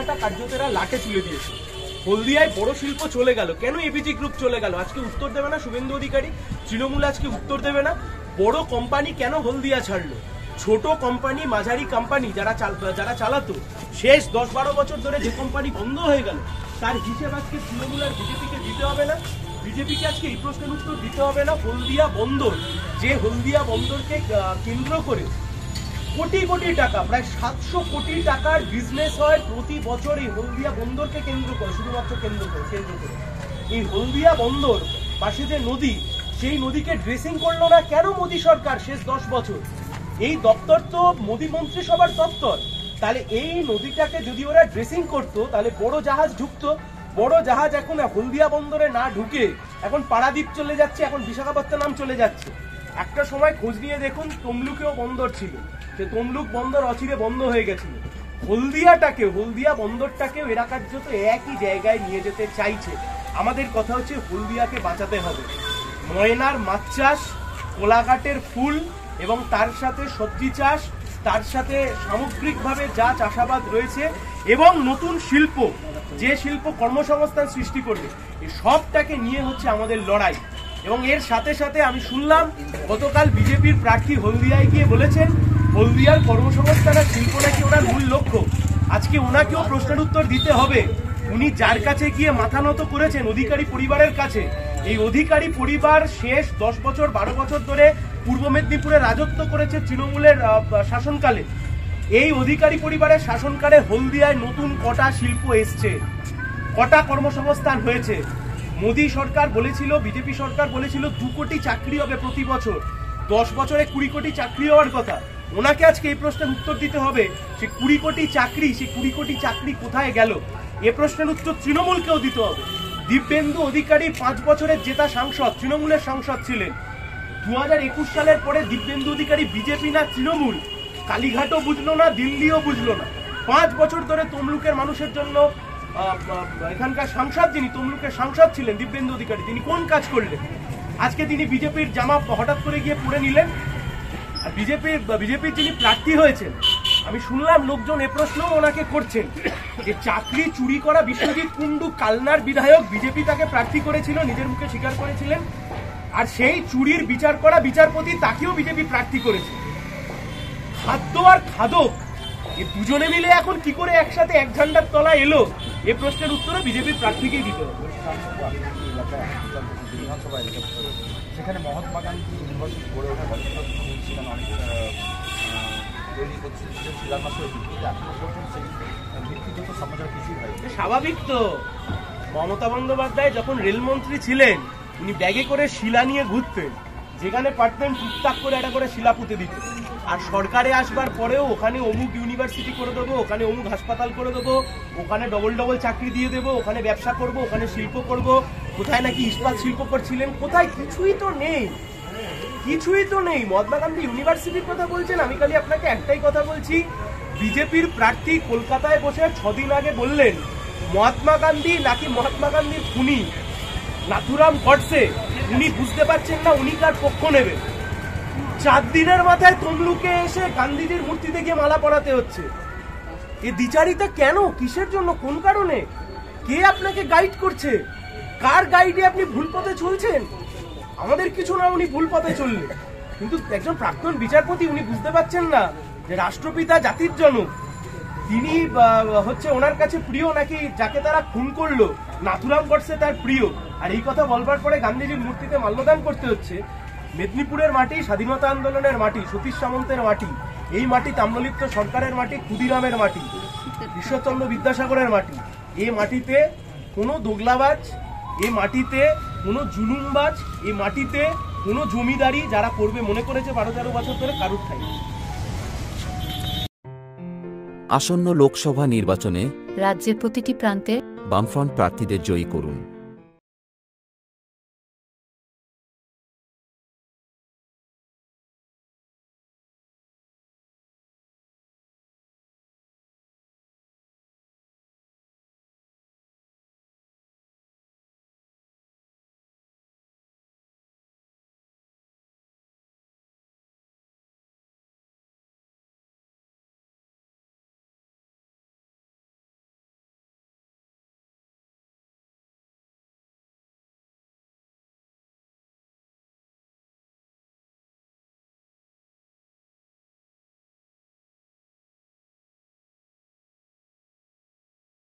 হলদিয়াটা কার্যত এরা লাটে তুলে দিয়েছে। হলদিয়ায় বড় শিল্প চলে গেল, কেন এবিজি গ্রুপ চলে গেল আজকে উত্তর দেবে না শুভেন্দু অধিকারী, তৃণমূল আজকে উত্তর দেবে না। বড় কোম্পানি কেন হলদিয়া ছাড়লো, ছোট কোম্পানি মাঝারি কোম্পানি যারা চালাতো শেষ 10-12 বছর ধরে যে কোম্পানি বন্ধ হয়ে গেল তার হিসেব আজকে তৃণমূল আর বিজেপিকে দিতে হবে না। বিজেপিকে আজকে এই প্রশ্নের উত্তর দিতে হবে না। হলদিয়া বন্দর, যে হলদিয়া বন্দরকে কেন্দ্র করে কোটি কোটি টাকা, প্রায় 700 কোটি টাকার বিজনেস হয় প্রতি বছর এই হলদিয়া বন্দরকে কেন্দ্র করে, শুধুমাত্র কেন্দ্র করে। এই হলদিয়া বন্দর পাশে যে নদী, সেই নদীকে ড্রেসিং করলো না কেন মোদী সরকার শেষ 10 বছর? এই দপ্তর তো মোদী মন্ত্রিসভার দপ্তর, তাহলে এই নদীটাকে যদি ওরা ড্রেসিং করতো তাহলে বড় জাহাজ ঢুকতো। বড় জাহাজ এখন হলদিয়া বন্দরে না ঢুকে এখন পারাদ্বীপ চলে যাচ্ছে, এখন বিশাখাপত্তনম চলে যাচ্ছে। একটা সময় খোঁজ নিয়ে দেখুন তমলুকেও বন্দর ছিল, সে তমলুক বন্দর অচিরে বন্ধ হয়ে গেছিল। হলদিয়া বন্দরটাকেও এরা কার্যত একই জায়গায় নিয়ে যেতে চাইছে। আমাদের কথা হচ্ছে হলদিয়াকে বাঁচাতে হবে। ময়নার মাছ চাষ, কোলাঘাটের ফুল এবং তার সাথে সবজি চাষ, তার সাথে সামগ্রিকভাবে যা চাষাবাদ রয়েছে এবং নতুন শিল্প, যে শিল্প কর্মসংস্থান সৃষ্টি করবে, এই সবটাকে নিয়ে হচ্ছে আমাদের লড়াই। এবং এর সাথে সাথে আমি শুনলাম গতকাল বিজেপির প্রার্থী হলদিয়ায় গিয়ে বলেছেন হলদিয়ার কর্মসংস্থান আর শিল্প নাকি ওনার মূল লক্ষ্য। আজকে ওনাকেও প্রশ্নের উত্তর দিতে হবে। উনি যার কাছে গিয়ে মাথা নত করেছেন, অধিকারী পরিবারের কাছে, এই অধিকারী পরিবার শেষ 10 বছর 12 বছর ধরে পূর্ব মেদিনীপুরে রাজত্ব করেছে তৃণমূলের শাসনকালে। এই অধিকারী পরিবারের শাসনকালে হলদিয়ায় নতুন কটা শিল্প এসছে, কটা কর্মসংস্থান হয়েছে। মোদী সরকার বলেছিল, বিজেপি সরকার বলেছিল 2 কোটি চাকরি হবে প্রতি বছর, 10 বছরে 20 কোটি চাকরি হওয়ার কথা। ওনাকে আজকে এই প্রশ্নের উত্তর দিতে হবে, সে 20 কোটি চাকরি কোথায় গেল? এ প্রশ্নের উত্তর তৃণমূলকেও দিতে হবে। দিব্যেন্দু অধিকারী 5 বছরের জেতা সাংসদ, তৃণমূলের সাংসদ ছিলেন। 2021 সালের পরে দিব্যেন্দু অধিকারী বিজেপি না তৃণমূল, কালীঘাটও বুঝলো না, দিল্লিও বুঝলো না। 5 বছর ধরে তমলুকের মানুষের জন্য এখানকার সাংসদ, যিনি তমলুকের সাংসদ ছিলেন দিব্যেন্দু অধিকারী, তিনি কোন কাজ করলেন? আজকে তিনি বিজেপির জামা হঠাৎ করে গিয়ে পরে নিলেন। আর বিজেপির যিনি প্রার্থী হয়েছেন, আমি শুনলাম লোকজন এ প্রশ্ন ওনাকে করছেন যে চাকরি চুরি করা বিশ্বজিৎ কুন্ডু কালনার বিধায়ক, বিজেপি তাকে প্রার্থী করেছিল, নিজের মুখে স্বীকার করেছিলেন। আর সেই চুরির বিচার করা বিচারপতি, তাকেও বিজেপি প্রার্থী করেছে। খাদ্য আর খাদক, এই দুজনে মিলে এখন কি করে একসাথে এক ঝান্ডার তলায় এলো? এই প্রশ্নের উত্তরও বিজেপির প্রার্থীকেই দিতে হবে। সেখানে মহাত্মা গান্ধী ইউনিভার্সিটি গড়ে ওঠা সেখানে অনেক তৈরি করছে, স্বাভাবিক তো। মমতা বন্দ্যোপাধ্যায় যখন রেলমন্ত্রী ছিলেন, উনি ব্যাগে করে শিলা নিয়ে ঘুরতেন, যেখানে পারতেন টুকটাক করে একটা করে শিলা পুঁতে দিত। আর সরকারে আসবার পরেও ওখানে অমুক ইউনিভার্সিটি করে দেবো, ওখানে অমুক হাসপাতাল করে দেবো, ওখানে ডবল চাকরি দিয়ে দেবো, ওখানে ব্যবসা করব, ওখানে শিল্প করব। কোথায় নাকি ইস্পাত শিল্প করছিলেন, কোথায়? কিছুই তো নেই। মহাত্মা গান্ধী ইউনিভার্সিটির কথা বলছেন। আমি খালি আপনাকে একটাই কথা বলছি, বিজেপির প্রার্থী কলকাতায় বসে 6 দিন আগে বললেন মহাত্মা গান্ধী নাকি মহাত্মা গান্ধীর খুনি নাথুরাম গডসে, উনি বুঝতে পারছেন না উনি কার পক্ষ নেবেন। 4 দিনের মাথায় তমলুকে এসে গান্ধীজির মূর্তিতে গিয়ে মালা পরাতে হচ্ছে। এই দ্বিচারিতা কেন? কিসের জন্য? কোন কারণে? কে আপনাকে গাইড করছে? কার গাইডে আপনি ভুল পথে চলছেন? আমাদের কিছু না, উনি ভুল পথে চললে, কিন্তু একজন প্রাক্তন বিচারপতি, উনি বুঝতে পারছেন না যে রাষ্ট্রপিতা জাতির জনক, তিনি হচ্ছে ওনার কাছে প্রিয় নাকি যাকে তারা খুন করলো নাথুরাম গডসে তার প্রিয়। আর এই কথা বলবার পরে গান্ধীজির মূর্তিতে মাল্যদান করতে হচ্ছে। মেদিনীপুরের মাটি স্বাধীনতা আন্দোলনের মাটি, সতীশ সামন্তের মাটি, এই মাটি তাম্রলিপ্ত সরকারের মাটি, ক্ষুদিরামের মাটি, ঈশ্বরচন্দ্র বিদ্যাসাগরের মাটি। এই মাটিতে কোনো দোগলাবাজ, এই মাটিতে কোনো জুলুমবাজ, এই মাটিতে কোনো জমিদারি যারা করবে মনে করেছে 12-13 বছর ধরে, কারুর ঠাঁই। আসন্ন লোকসভা নির্বাচনে রাজ্যের প্রতিটি প্রান্তে বামফ্রন্ট প্রার্থীদের জয়ী করুন।